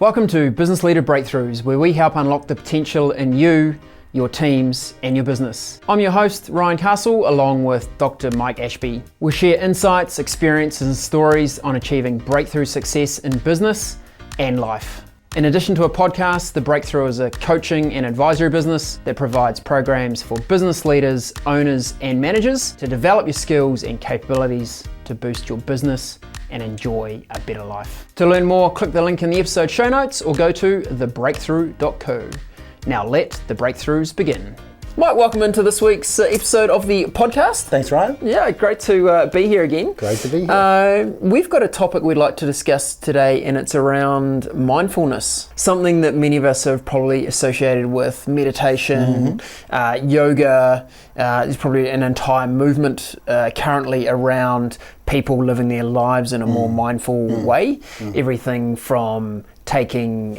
Welcome to Business Leader Breakthroughs, where we help unlock the potential in you, your teams, and your business. I'm your host, Ryan Castle, along with Dr. Mike Ashby. We share insights, experiences, and stories on achieving breakthrough success in business and life. In addition to a podcast, The Breakthrough is a coaching and advisory business that provides programs for business leaders, owners, and managers to develop your skills and capabilities to boost your business and enjoy a better life. To learn more, click the link in the episode show notes or go to thebreakthrough.co. Now let the breakthroughs begin. Mike, welcome into this week's episode of the podcast. Thanks, Ryan. Yeah, great to be here again. Great to be here. We've got a topic we'd like to discuss today, and it's around mindfulness. Something that many of us have probably associated with meditation, yoga. There's probably an entire movement currently around people living their lives in a more mindful way. Everything from taking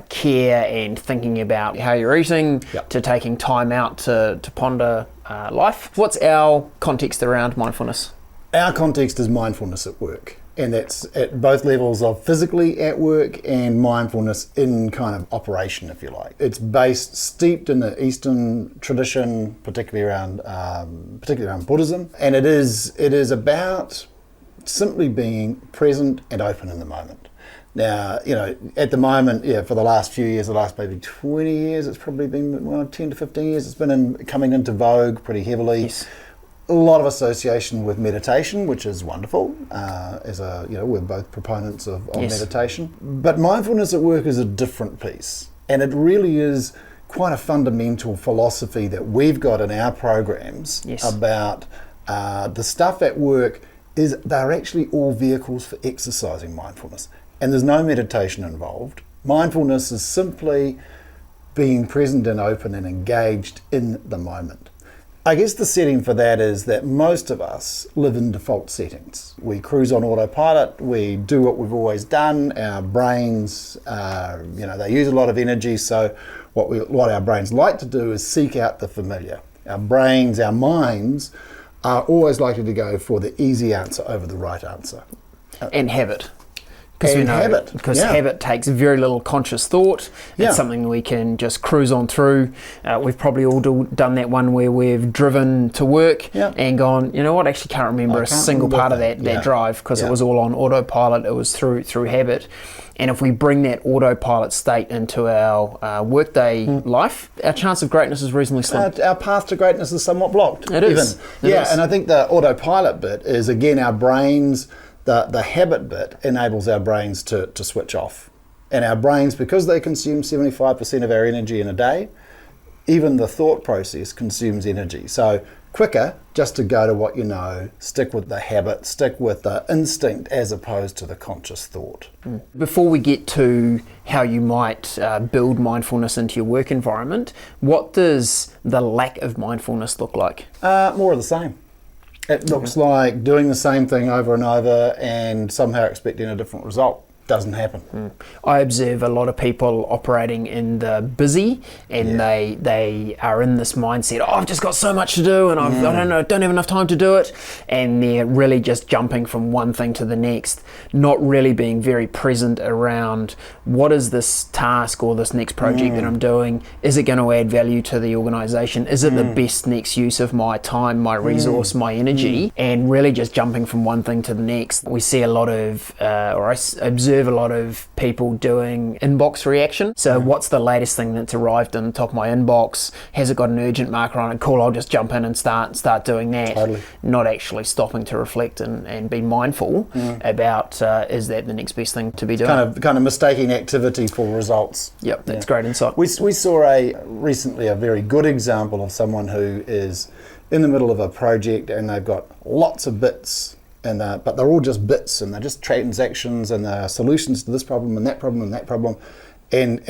care and thinking about how you're eating, to taking time out to ponder life. What's our context around mindfulness? Our context is mindfulness at work, and that's at both levels of physically at work and mindfulness in kind of operation, if you like. It's steeped in the Eastern tradition, particularly around Buddhism, and it is about simply being present and open in the moment. Now, at the moment, for the last few years, the last maybe 20 years, it's probably been 10 to 15 years, it's been coming into vogue pretty heavily. Yes. A lot of association with meditation, which is wonderful. We're both proponents of meditation. But mindfulness at work is a different piece. And it really is quite a fundamental philosophy that we've got in our programs about the stuff at work they're actually all vehicles for exercising mindfulness. And there's no meditation involved. Mindfulness is simply being present and open and engaged in the moment. I guess the setting for that is that most of us live in default settings. We cruise on autopilot, we do what we've always done, our brains, they use a lot of energy, so what our brains like to do is seek out the familiar. Our minds are always likely to go for the easy answer over the right answer. And habit. Because habit takes very little conscious thought. It's something we can just cruise on through. We've probably all done that one where we've driven to work and gone, you know what, I actually can't remember a single part of that drive because it was all on autopilot. It was through habit. And if we bring that autopilot state into our workday life, our chance of greatness is reasonably slim. Our path to greatness is somewhat blocked. It is. And I think the autopilot bit is, again, our brains. The habit bit enables our brains to switch off. And our brains, because they consume 75% of our energy in a day, even the thought process consumes energy. So quicker just to go to what you know, stick with the habit, stick with the instinct as opposed to the conscious thought. Before we get to how you might build mindfulness into your work environment, what does the lack of mindfulness look like? More of the same. It looks like doing the same thing over and over and somehow expecting a different result. Doesn't happen. I observe a lot of people operating in the busy, and they are in this mindset, I've just got so much to do and I don't have enough time to do it, and they're really just jumping from one thing to the next, not really being very present around what is this task or this next project that I'm doing. Is it going to add value to the organisation? Is it the best next use of my time, my resource, my energy? And really just jumping from one thing to the next. We see a lot of, or I observe a lot of people doing inbox reaction. So what's the latest thing that's arrived in the top of my inbox? Has it got an urgent marker on it? Cool, I'll just jump in and start doing that. Totally. Not actually stopping to reflect and be mindful about is that the next best thing to be doing? Kind of mistaking activity for results. Yep, that's great insight. We saw recently a very good example of someone who is in the middle of a project and they've got lots of bits, but they're all just bits and they're just transactions and they're solutions to this problem and that problem and that problem, and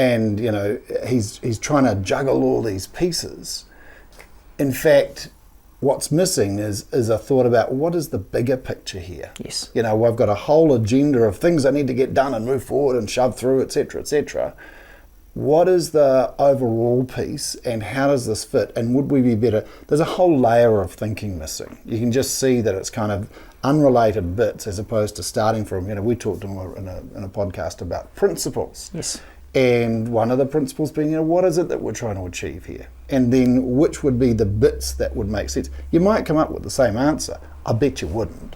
he's trying to juggle all these pieces. In fact, what's missing is a thought about what is the bigger picture here. Yes. I've got a whole agenda of things I need to get done and move forward and shove through, etc., etc. What is the overall piece and how does this fit, and would we be better? There's a whole layer of thinking missing. You can just see that it's kind of unrelated bits as opposed to starting from, we talked in a podcast about principles. Yes. And one of the principles being, what is it that we're trying to achieve here? And then which would be the bits that would make sense? You might come up with the same answer. I bet you wouldn't.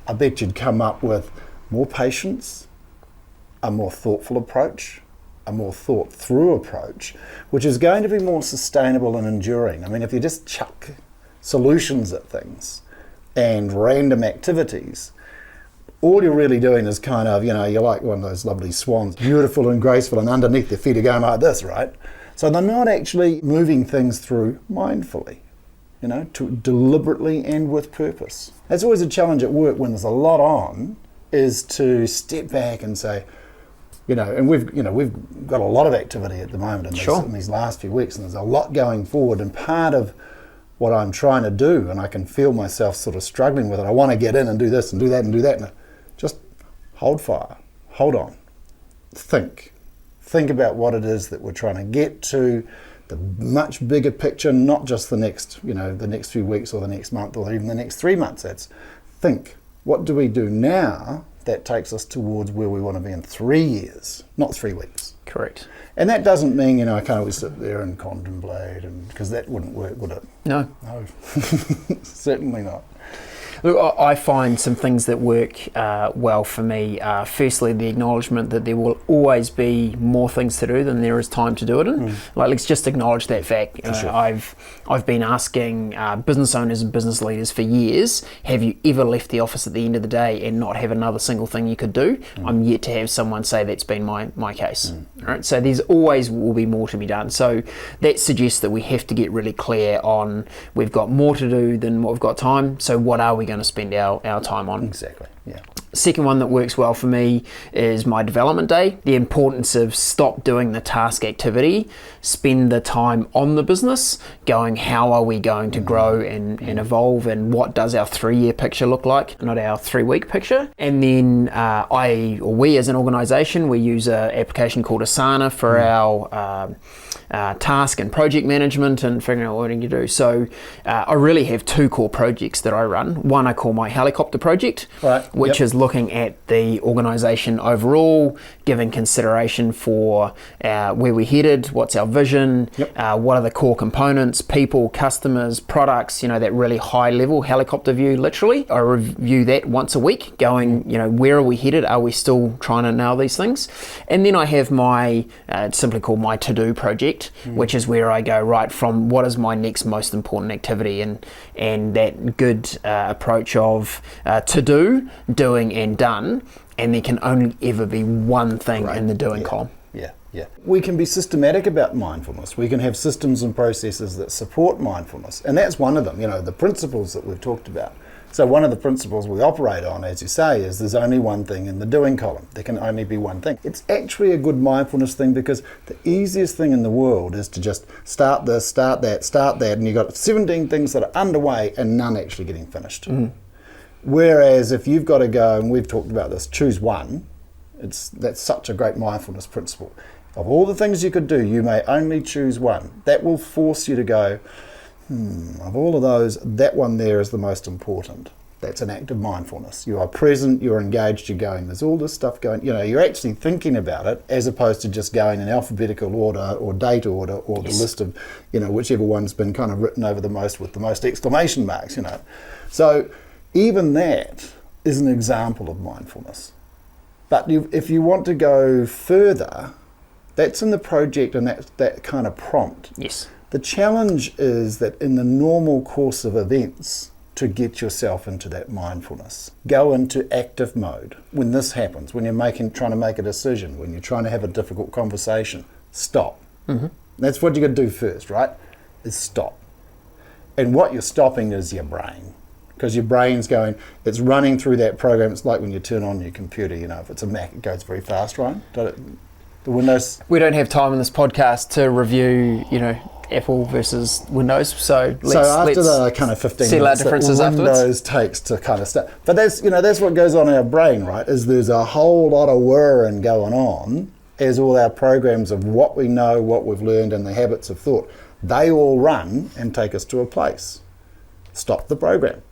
I bet you'd come up with more patience, a more thoughtful approach, a more thought through approach, which is going to be more sustainable and enduring. I mean, if you just chuck solutions at things and random activities, all you're really doing is kind of, you're like one of those lovely swans, beautiful and graceful, and underneath their feet are going like this, right? So they're not actually moving things through mindfully, to deliberately and with purpose. That's always a challenge at work when there's a lot on, is to step back and say, and we've got a lot of activity at the moment in these last few weeks, and there's a lot going forward, and part of what I'm trying to do, and I can feel myself sort of struggling with it, I want to get in and do this and do that and do that, and just hold fire, hold on, think about what it is that we're trying to get to, the much bigger picture, not just the next few weeks or the next month or even the next 3 months. That's think, what do we do now that takes us towards where we want to be in 3 years, not 3 weeks. Correct. And that doesn't mean, I can't always sit there and contemplate, because that wouldn't work, would it? No. No, certainly not. Look, I find some things that work well for me. Firstly, the acknowledgement that there will always be more things to do than there is time to do it in. Let's just acknowledge that fact. Sure. I've been asking business owners and business leaders for years, have you ever left the office at the end of the day and not have another single thing you could do? I'm yet to have someone say that's been my case. All right? So there's always will be more to be done. So that suggests that we have to get really clear on we've got more to do than what we've got time. So what are we going to spend our time on? Exactly, yeah. Second one that works well for me is my development day. The importance of stop doing the task activity, spend the time on the business, going how are we going to grow and evolve, and what does our 3-year picture look like, not our 3-week picture. And then we as an organisation, we use an application called Asana for our task and project management and figuring out what we need to do. So I really have 2 core projects that I run. One I call my helicopter project, which is looking at the organisation overall, giving consideration for where we're headed, what's our vision, what are the core components, people, customers, products, that really high level helicopter view, literally. I review that once a week, going, where are we headed? Are we still trying to nail these things? And then I have my, it's simply called my to-do project, which is where I go right from what is my next most important activity, and that good approach of to do, doing and done, and there can only ever be one thing in the doing column. Yeah. We can be systematic about mindfulness. We can have systems and processes that support mindfulness, and that's one of them, the principles that we've talked about. So one of the principles we operate on, as you say, is there's only one thing in the doing column. There can only be one thing. It's actually a good mindfulness thing, because the easiest thing in the world is to just start this, start that, and you've got 17 things that are underway and none actually getting finished. Whereas if you've got to go, and we've talked about this, choose one, that's such a great mindfulness principle. Of all the things you could do, you may only choose one. That will force you to go, of all of those, that one there is the most important. That's an act of mindfulness. You are present, you're engaged, you're going, there's all this stuff going, you're actually thinking about it, as opposed to just going in alphabetical order or date order, or the list of, whichever one's been kind of written over the most with the most exclamation marks, So even that is an example of mindfulness. But if you want to go further, that's in the project, and that kind of prompt. Yes. The challenge is that in the normal course of events, to get yourself into that mindfulness, go into active mode. When this happens, when you're trying to make a decision, when you're trying to have a difficult conversation, stop. That's what you got to do first, right? Is stop. And what you're stopping is your brain. Because your brain's going, it's running through that program. It's like when you turn on your computer, if it's a Mac, it goes very fast, right? The Windows. We don't have time in this podcast to review, Apple versus Windows. So after the kind of 15 minutes that Windows takes to kind of start. But that's what goes on in our brain, right? Is there's a whole lot of whirring going on as all our programs of what we know, what we've learned, and the habits of thought, they all run and take us to a place. Stop the program.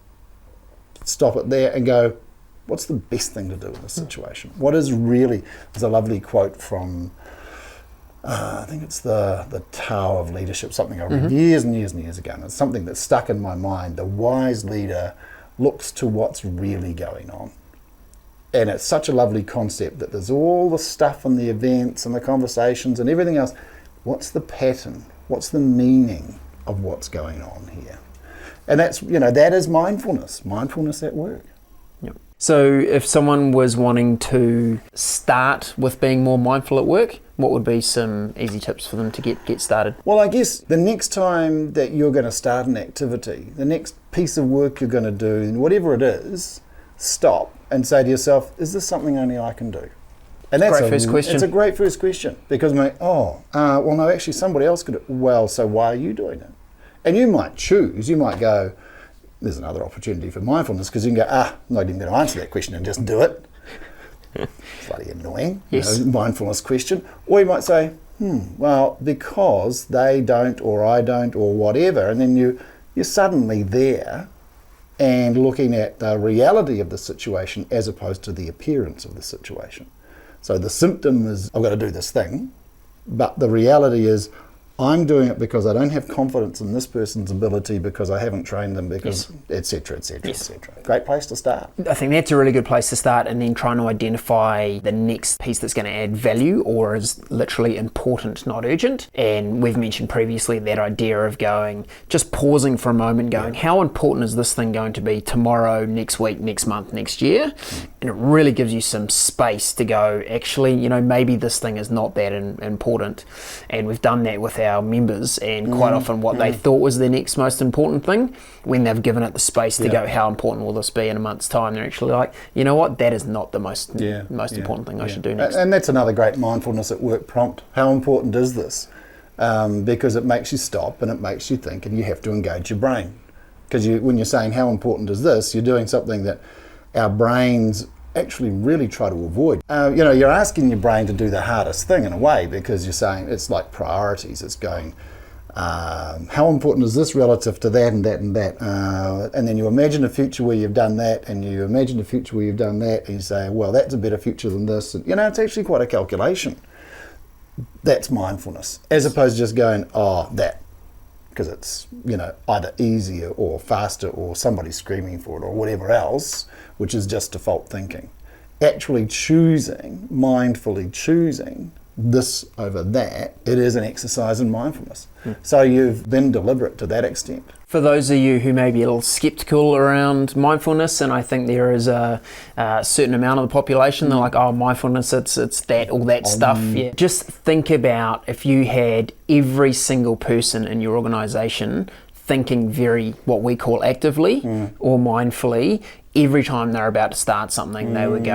stop it there and go, what's the best thing to do in this situation? What is really, there's a lovely quote from, I think it's the Tao of Leadership, something I read years and years and years ago, and it's something that's stuck in my mind. The wise leader looks to what's really going on. And it's such a lovely concept that there's all the stuff and the events and the conversations and everything else. What's the pattern? What's the meaning of what's going on here? And that's, that is mindfulness at work. Yep. So if someone was wanting to start with being more mindful at work, what would be some easy tips for them to get started? Well, I guess the next time that you're going to start an activity, the next piece of work you're going to do, whatever it is, stop and say to yourself, is this something only I can do? And that's great first question. It's a great first question, because well, no, actually somebody else could do it. Well, so why are you doing it? And you might go, there's another opportunity for mindfulness, because you can go, I'm not even going to answer that question and just do it. Slightly annoying, yes. Mindfulness question. Or you might say, well, because they don't, or I don't, or whatever, and then you're suddenly there and looking at the reality of the situation as opposed to the appearance of the situation. So the symptom is, I've got to do this thing, but the reality is, I'm doing it because I don't have confidence in this person's ability, because I haven't trained them, because et cetera, et cetera, et cetera. Great place to start. I think that's a really good place to start, and then trying to identify the next piece that's going to add value or is literally important, not urgent. And we've mentioned previously that idea of just pausing for a moment, how important is this thing going to be tomorrow, next week, next month, next year? And it really gives you some space to go, actually, maybe this thing is not that important. And we've done that with our members, and quite often what they thought was their next most important thing, when they've given it the space to go, how important will this be in a month's time, they're actually like, you know what, that is not the most important thing I should do next. And that's another great mindfulness at work prompt. How important is this? Because it makes you stop and it makes you think, and you have to engage your brain. Because when you're saying how important is this, you're doing something that our brains actually really try to avoid. You're asking your brain to do the hardest thing in a way, because you're saying it's like priorities. It's going, how important is this relative to that and that and that? And then you imagine a future where you've done that, and you imagine a future where you've done that, and you say, well, that's a better future than this. And, it's actually quite a calculation. That's mindfulness, as opposed to just going, that, because it's, either easier or faster or somebody's screaming for it or whatever else, which is just default thinking. Actually mindfully choosing this over that, it is an exercise in mindfulness. So you've been deliberate to that extent. For those of you who may be a little skeptical around mindfulness, and I think there is a certain amount of the population, they're like, mindfulness, it's that, all that stuff. Yeah. Just think about if you had every single person in your organisation thinking very, what we call actively or mindfully, every time they're about to start something, they were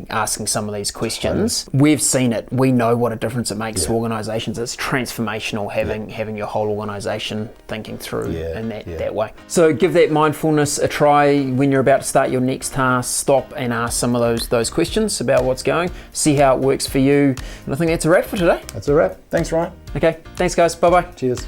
asking some of these questions. We've seen it. We know what a difference it makes to organisations. It's transformational having your whole organisation thinking through in that way. So give that mindfulness a try when you're about to start your next task. Stop and ask some of those questions about what's going. See how it works for you. And I think that's a wrap for today. That's a wrap. Thanks, Ryan. Okay. Thanks, guys. Bye-bye. Cheers.